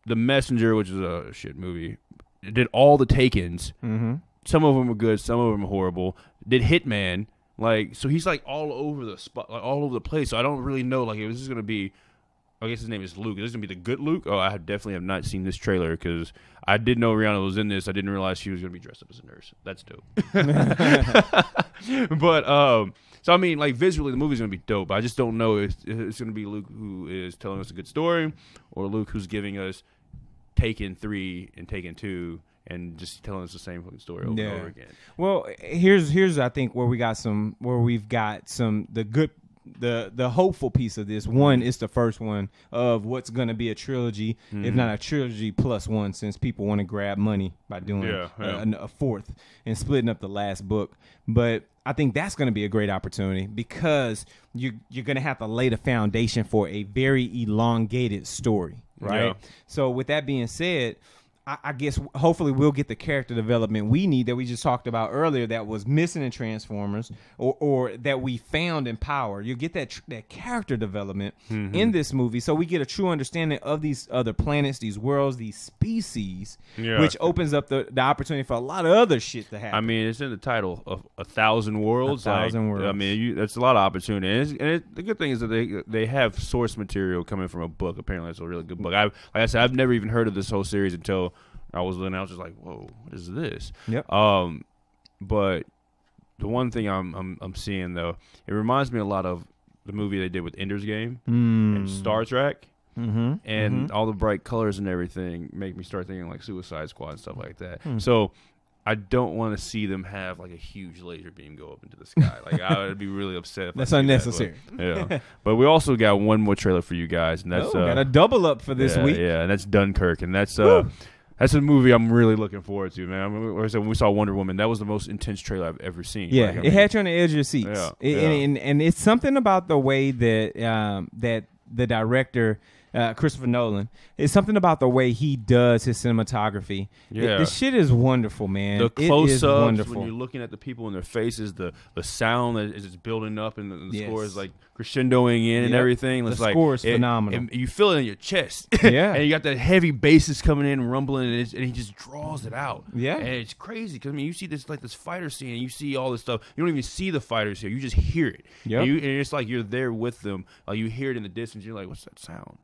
Messenger, which is a shit movie, did all the Takens. Some of them were good, some of them were horrible. Did Hitman, like, so he's like all over the spot, like all over the place. So I don't really know, like, if this is gonna be, I guess his name is Luke. Is this gonna be the good Luke? Oh, I definitely have not seen this trailer because I did know Rihanna was in this. I didn't realize she was gonna be dressed up as a nurse. That's dope. But so I mean, like, visually the movie's gonna be dope. But I just don't know if it's gonna be Luke who is telling us a good story, or Luke who's giving us Taken 3 and Taken 2 and just telling us the same fucking story over and over again. Well, here's I think where we've got some the hopeful piece of this. One is the first one of what's going to be a trilogy, if not a trilogy plus one, since people want to grab money by doing a fourth and splitting up the last book. But I think that's going to be a great opportunity because you're going to have to lay the foundation for a very elongated story, right? Yeah. So with that being said, I guess hopefully we'll get the character development we need that we just talked about earlier that was missing in Transformers or that we found in Power. You'll get that character development in this movie so we get a true understanding of these other planets, these worlds, these species, which opens up the opportunity for a lot of other shit to happen. I mean, it's in the title of 1,000 Worlds. 1,000 Worlds. I mean, that's a lot of opportunity. And the good thing is that they have source material coming from a book. Apparently, it's a really good book. Like I said, I've never even heard of this whole series until I was just like, whoa, what is this? Yep. But the one thing I'm seeing though, it reminds me a lot of the movie they did with Ender's Game and Star Trek, and all the bright colors and everything make me start thinking like Suicide Squad and stuff like that. So I don't want to see them have like a huge laser beam go up into the sky. Like I would be really upset. If that's unnecessary. But we also got one more trailer for you guys, and that's got a double up for this week. Yeah, and that's Dunkirk, and that's that's a movie I'm really looking forward to, man. I mean, like I said, when we saw Wonder Woman, that was the most intense trailer I've ever seen. Yeah, like, it had you on the edge of your seats. And it's something about the way that that the director, Christopher Nolan, it's something about the way he does his cinematography. Yeah. This shit is wonderful, man. The close-ups, when you're looking at the people in their faces, the sound that is building up, and the score is like crescendoing in and everything. The score is phenomenal. You feel it in your chest. Yeah. And you got that heavy basses coming in and rumbling, and he just draws it out. Yeah. And it's crazy because, I mean, you see this fighter scene, and you see all this stuff. You don't even see the fighters here. You just hear it. Yep. And it's like you're there with them. Like you hear it in the distance. You're like, what's that sound?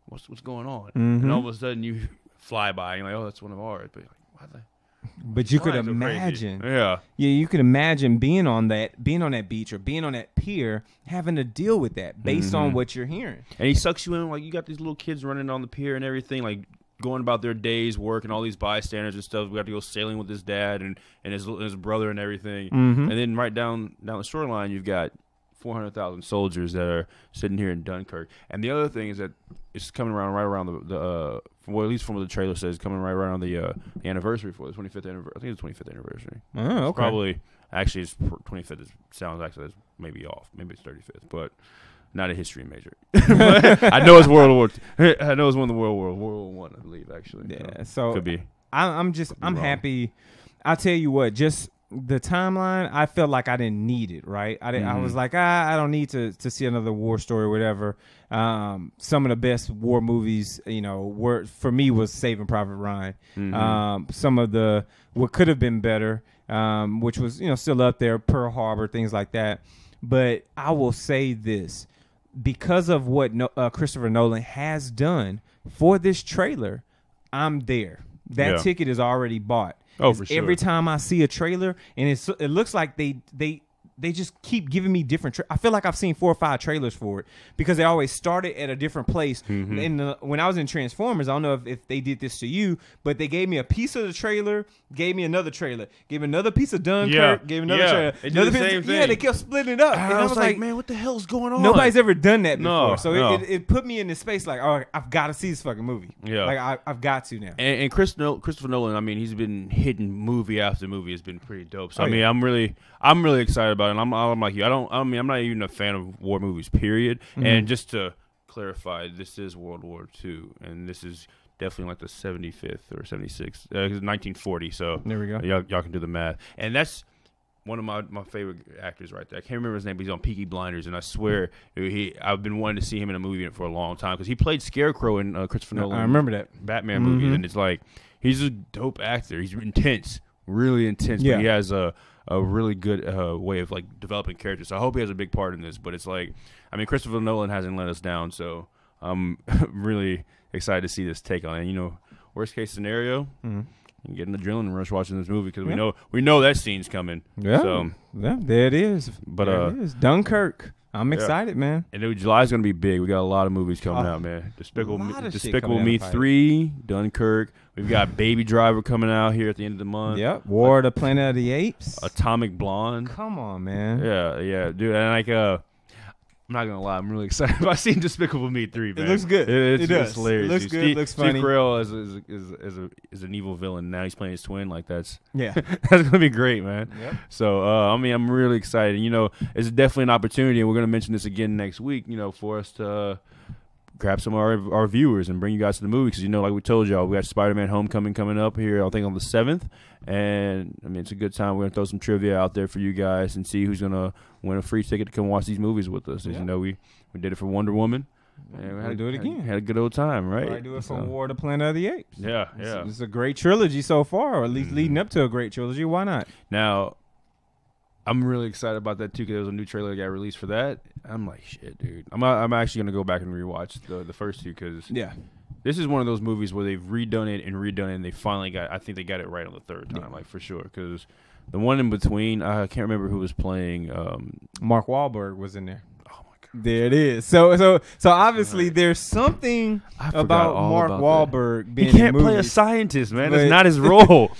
What's going on? And all of a sudden you fly by and you're like, oh, that's one of ours. But you're like, why the? But you could imagine, yeah, you could imagine being on that beach or being on that pier, having to deal with that based on what you're hearing. And he sucks you in, like you got these little kids running on the pier and everything, like going about their days, work, and all these bystanders and stuff. We got to go sailing with his dad and his brother and everything. And then right down the shoreline, you've got 400,000 soldiers that are sitting here in Dunkirk. And the other thing is that it's coming around right around at least from what the trailer says, coming right around the anniversary for the 25th anniversary. I think it's the 25th anniversary. Oh, okay. It's probably, actually, it's 25th. It sounds actually maybe off. Maybe it's 35th, but not a history major. I know it's World War I know it's one of the World War I, believe, actually. Yeah, so could be. I'm happy. I'll tell you what, just the timeline, I felt like I didn't need it, right? I was like, I don't need to see another war story or whatever. Some of the best war movies, were for me was Saving Private Ryan. Some of what could have been better, which was still up there, Pearl Harbor, things like that. But I will say this, because of what Christopher Nolan has done for this trailer, I'm there. That ticket is already bought. Oh, for sure. Every time I see a trailer, and it looks like they just keep giving me different. I feel like I've seen 4 or 5 trailers for it because they always started at a different place. When I was in Transformers, I don't know if they did this to you, but they gave me a piece of the trailer, gave me another trailer, gave me another piece of Dunkirk, gave me another trailer. They did the same thing. Yeah, they kept splitting it up. And I was like, man, what the hell's going on? Nobody's ever done that before. No, so it put me in this space like, all right, I've got to see this fucking movie. Yeah. Like I've got to now. And Christopher Nolan, I mean, he's been hitting movie after movie. It's been pretty dope. So I mean, I'm really excited about it. And I'm like you. I'm not even a fan of war movies, period. And just to clarify, this is World War II, and this is definitely like the 75th or 76th. 1940. So there we go. Y'all can do the math. And that's one of my favorite actors right there. I can't remember his name, but he's on Peaky Blinders, and I swear I've been wanting to see him in a movie for a long time because he played Scarecrow in Christopher Nolan. I remember that Batman movie, and it's like he's a dope actor. He's intense, really intense, but he has a really good way of like developing characters. So I hope he has a big part in this. But it's like, I mean, Christopher Nolan hasn't let us down, so I'm really excited to see this take on it. And, worst case scenario, you get an adrenaline rush watching this movie because we know that scene's coming. Yeah, so there it is. But there it is. Dunkirk. I'm excited, man. And July's going to be big. We got a lot of movies coming out, man. Despicable Me 3, Dunkirk. We've got Baby Driver coming out here at the end of the month. Yep. War of the Planet of the Apes. Atomic Blonde. Come on, man. Yeah, dude. And like, I'm not gonna lie, I'm really excited about seeing Despicable Me 3, man. It looks good. It does. It's hilarious. It looks good. It looks funny. Steve Carell is an evil villain. Now he's playing his twin. Like that's that's gonna be great, man. Yep. So I'm really excited. You know, it's definitely an opportunity, and we're gonna mention this again next week. You know, for us to grab some of our viewers and bring you guys to the movie because like we told y'all, we got Spider-Man: Homecoming coming up here. I think on the 7th, and it's a good time. We're gonna throw some trivia out there for you guys and see who's gonna win a free ticket to come watch these movies with us. As you know, we did it for Wonder Woman. And we'll do it again. Had a good old time, right? Right, do it for War of the Planet of the Apes. Yeah. It's a great trilogy so far, or at least leading up to a great trilogy. Why not? Now, I'm really excited about that too because there was a new trailer that got released for that. I'm like, shit, dude. I'm actually gonna go back and rewatch the first two because this is one of those movies where they've redone it, and they finally I think they got it right on the third time, like for sure. Because the one in between, I can't remember who was playing. Mark Wahlberg was in there. Oh my god, there it is. So obviously there's something about Mark Wahlberg being. He can't in play a scientist, man. That's not his role.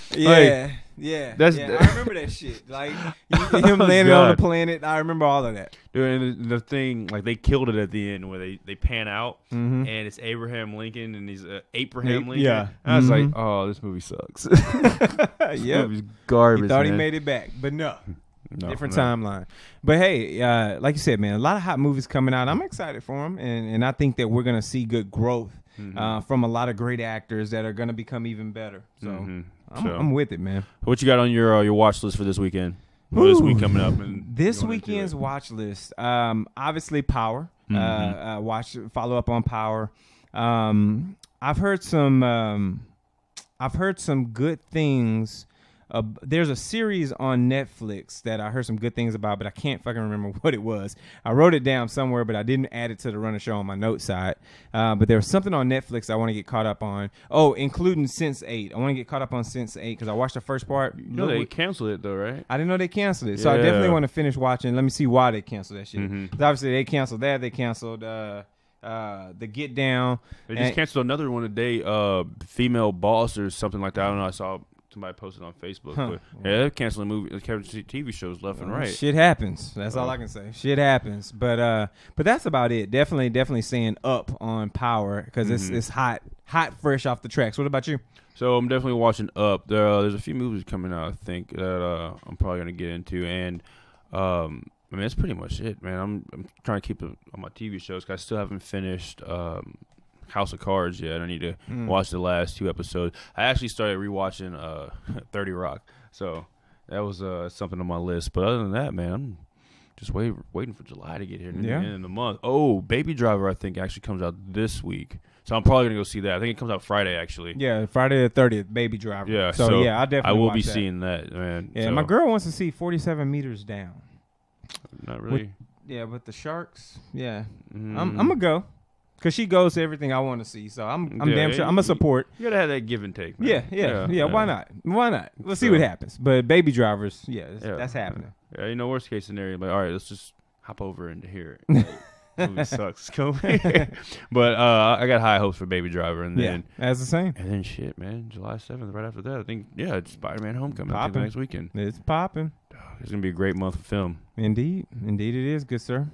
Yeah, I remember that shit. Like him landing on the planet. I remember all of that. Dude, and the thing, like they killed it at the end where they pan out and it's Abraham Lincoln and he's Abraham Lincoln. Yeah, and I was like, oh, this movie sucks. This movie's garbage. He thought he made it back, but no. Different timeline. But hey, like you said, man, a lot of hot movies coming out. I'm excited for them, and I think that we're gonna see good growth from a lot of great actors that are gonna become even better. So. I'm with it, man. What you got on your watch list for this weekend? This week coming up. This weekend's watch list, obviously Power. Follow up on Power. I've heard some good things. There's a series on Netflix that I heard some good things about, but I can't fucking remember what it was. I wrote it down somewhere, but I didn't add it to the Runner Show on my note side. But there was something on Netflix I want to get caught up on. Oh, including Sense8. I want to get caught up on Sense8 because I watched the first part. You know they canceled it though, right? I didn't know they canceled it, so I definitely want to finish watching. Let me see why they canceled that shit. Because obviously they canceled that. They canceled the Get Down. They just canceled another one today. Female Boss or something like that. I don't know. I saw somebody posted on Facebook, but they're canceling TV shows left and right. Shit happens. That's all I can say. Shit happens. But that's about it. Definitely staying up on Power because it's hot, fresh off the tracks. What about you? So I'm definitely watching Up. There's a few movies coming out, I think, that I'm probably gonna get into, and that's pretty much it, man. I'm trying to keep it on my TV shows because I still haven't finished House of Cards yet. I need to watch the last 2 episodes. I actually started rewatching 30 Rock, so that was something on my list. But other than that, man, I'm just waiting for July to get here. The end of the month. Oh, Baby Driver, I think actually comes out this week, so I'm probably gonna go see that. I think it comes out Friday actually. Yeah, Friday the 30th, Baby Driver. Yeah, so yeah, I will be seeing that, man. Yeah, so. My girl wants to see 47 Meters Down. Not really. With the sharks. Yeah, I'm gonna go. Because she goes to everything I want to see, so I'm damn sure I'm going to support. You got to have that give and take, man. Yeah, why not? Why not? Let's see what happens. But Baby Drivers, that's happening. Yeah, worst case scenario, like, all right, let's just hop over into here. Movie sucks. But I got high hopes for Baby Driver. And then that's the same. And then shit, man, July 7th, right after that, I think, it's Spider-Man Homecoming. I think next weekend. It's popping. It's going to be a great month of film. Indeed it is, good sir.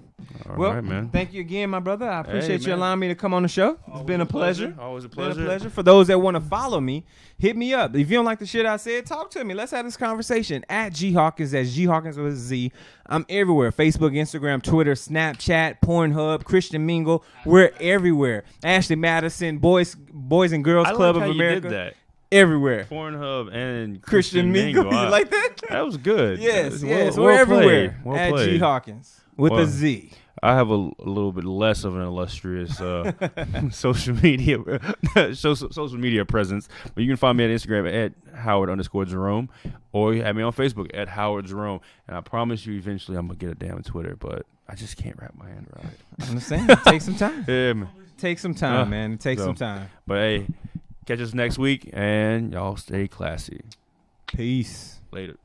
All right, man. Thank you again, my brother. I appreciate you allowing me to come on the show. It's been a pleasure. Always a pleasure. For those that want to follow me, hit me up. If you don't like the shit I said, talk to me. Let's have this conversation. At G Hawkins, that's G Hawkins with a Z. I'm everywhere. Facebook, Instagram, Twitter, Snapchat, Pornhub, Christian Mingle. We're everywhere. Ashley Madison, Boys and Girls Club of America. You did that. Everywhere. Pornhub and Christian Mingle. You like that? That was good. Yes. We're everywhere. At G Hawkins with a Z. I have a little bit less of an illustrious social media presence, but you can find me on Instagram at Howard_Jerome, or you have me on Facebook at Howard Jerome. And I promise you, eventually, I'm gonna get a damn Twitter, but I just can't wrap my hand around it. I understand. It takes some time. Yeah, man. Take some time, man. It takes some time. But hey. Catch us next week, and y'all stay classy. Peace. Later.